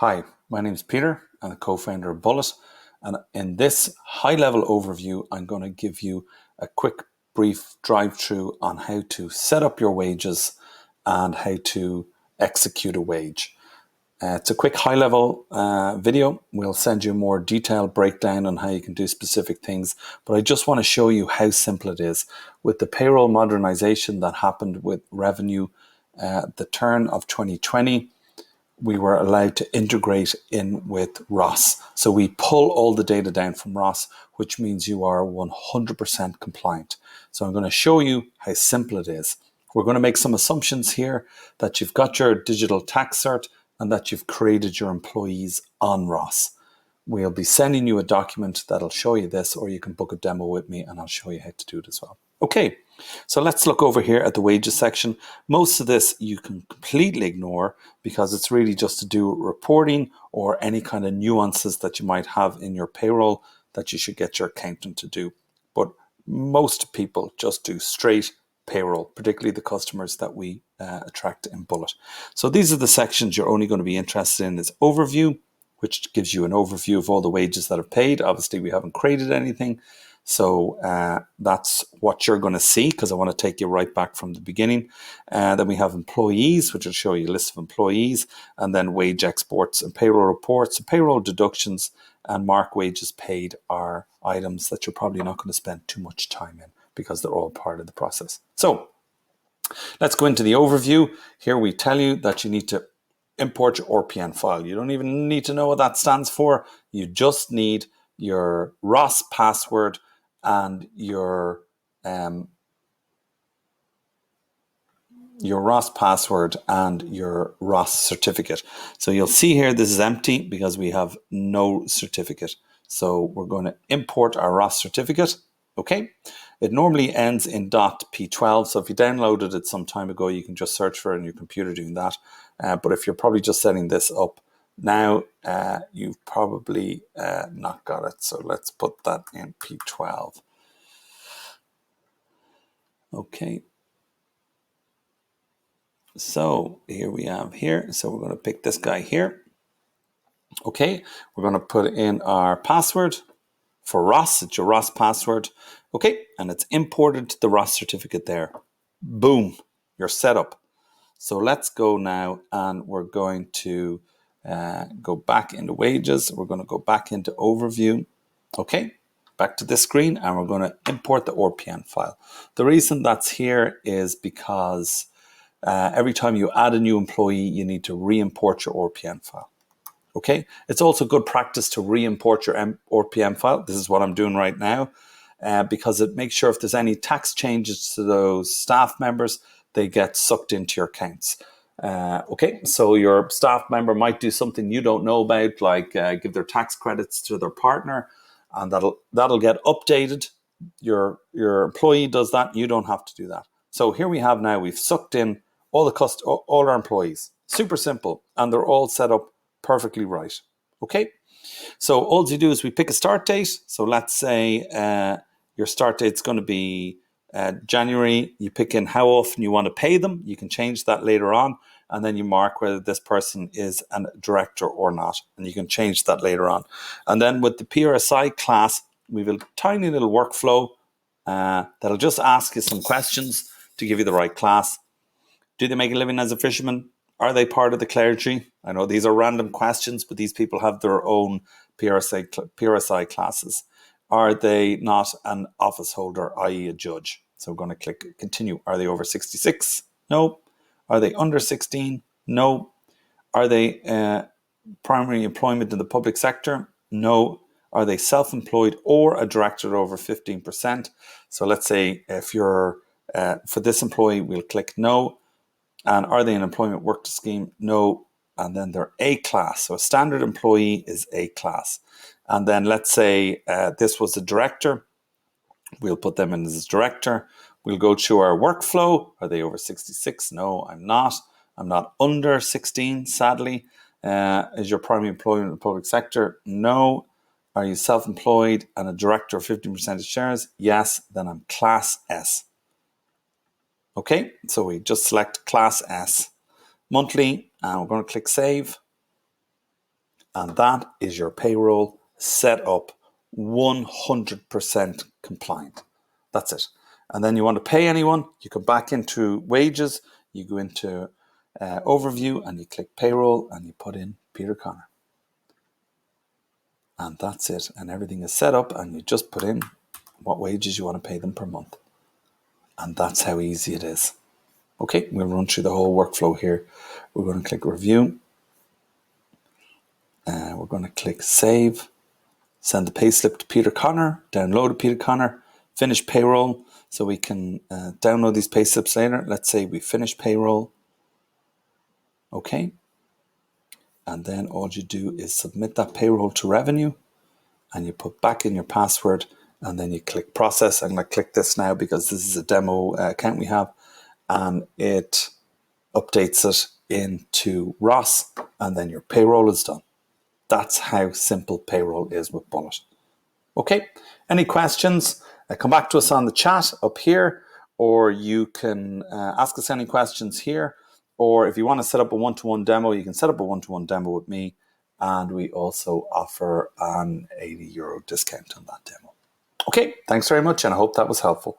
Hi, my name is Peter. I'm the co-founder of Bullet. And in this high-level overview, I'm going to give you a quick, brief drive-through on how to set up your wages and how to execute a wage. It's a quick high-level video. We'll send you a more detailed breakdown on how you can do specific things. But I just want to show you how simple it is. With the payroll modernization that happened with revenue the turn of 2020, we were allowed to integrate in with ROS. So we pull all the data down from ROS, which means you are 100% compliant. So I'm going to show you how simple it is. We're going to make some assumptions here that you've got your digital tax cert and that you've created your employees on ROS. We'll be sending you a document that'll show you this, or you can book a demo with me and I'll show you how to do it as well. Okay, so let's look over here at the wages section. Most of this you can completely ignore because it's really just to do reporting or any kind of nuances that you might have in your payroll that you should get your accountant to do. But most people just do straight payroll, particularly the customers that we attract in Bullet. So these are the sections you're only going to be interested in. Is overview, which gives you an overview of all the wages that are paid. Obviously, we haven't created anything. So that's what you're going to see because I want to take you right back from the beginning. Then we have employees, which will show you a list of employees, and then wage exports and payroll reports, payroll deductions, and mark wages paid are items that you're probably not going to spend too much time in because they're all part of the process. So let's go into the overview. Here we tell you that you need to import your RPN file. You don't even need to know what that stands for. You just need your ROS password and your ROS password and your ROS certificate. So you'll see here this is empty because we have no certificate. So we're going to import our ROS certificate. Okay, it normally ends in .p12. So if you downloaded it some time ago, you can just search for it on your computer doing that. But if you're probably just setting this up now, you've probably not got it. So let's put that in P12. Okay. So here we have here. So we're going to pick this guy here. Okay. We're going to put in our password for ROS. It's your ROS password. Okay. And it's imported the ROS certificate there. Boom. You're set up. So let's go now and we're going to go back into wages. We're going to go back into overview. Okay. Back to this screen and we're going to import the RPN file. The reason that's here is because every time you add a new employee, you need to re-import your RPN file. Okay. It's also good practice to re-import your RPN file. This is what I'm doing right now because it makes sure if there's any tax changes to those staff members, they get sucked into your accounts. Okay, so your staff member might do something you don't know about, like give their tax credits to their partner, and that'll get updated. Your employee does that. You don't have to do that. So here we have now, we've sucked in all our employees. Super simple, and they're all set up perfectly right. Okay, so all you do is we pick a start date. So let's say your start date's going to be January. You pick in how often you want to pay them. You can change that later on. And then you mark whether this person is a director or not. And you can change that later on. And then with the PRSI class, we have a tiny little workflow that'll just ask you some questions to give you the right class. Do they make a living as a fisherman? Are they part of the clergy? I know these are random questions, but these people have their own PRSI classes. Are they not an office holder, i.e. a judge? So we're going to click continue. Are they over 66? No. Are they under 16? No. Are they primary employment in the public sector? No. Are they self-employed or a director over 15%? So let's say if you're, for this employee, we'll click no. And are they an employment work scheme? No. And then they're A class. So a standard employee is A class. And then let's say this was a director. We'll put them in as director. We'll go through our workflow. Are they over 66? No, I'm not. I'm not under 16, sadly. Is your primary employment in the public sector? No. Are you self-employed and a director of 15% of shares? Yes. Then I'm class S. Okay, so we just select class S. Monthly, and we're going to click save. And that is your payroll set up 100% compliant. That's it. And then you want to pay anyone, you go back into wages, you go into overview and you click payroll and you put in Peter Connor. And that's it. And everything is set up and you just put in what wages you want to pay them per month. And that's how easy it is. Okay, we'll run through the whole workflow here. We're going to click review. We're going to click save. Send the payslip to Peter Connor. Download it, Peter Connor. Finish payroll. So we can download these payslips later. Let's say we finish payroll. Okay. And then all you do is submit that payroll to revenue. And you put back in your password. And then you click process. I'm going to click this now because this is a demo account we have. And it updates it into Ross. And then your payroll is done. That's how simple payroll is with Bullet. Okay, any questions? Come back to us on the chat up here, or you can ask us any questions here. Or if you want to set up a one-to-one demo, you can set up a one-to-one demo with me. And we also offer an €80 discount on that demo. Okay, thanks very much, and I hope that was helpful.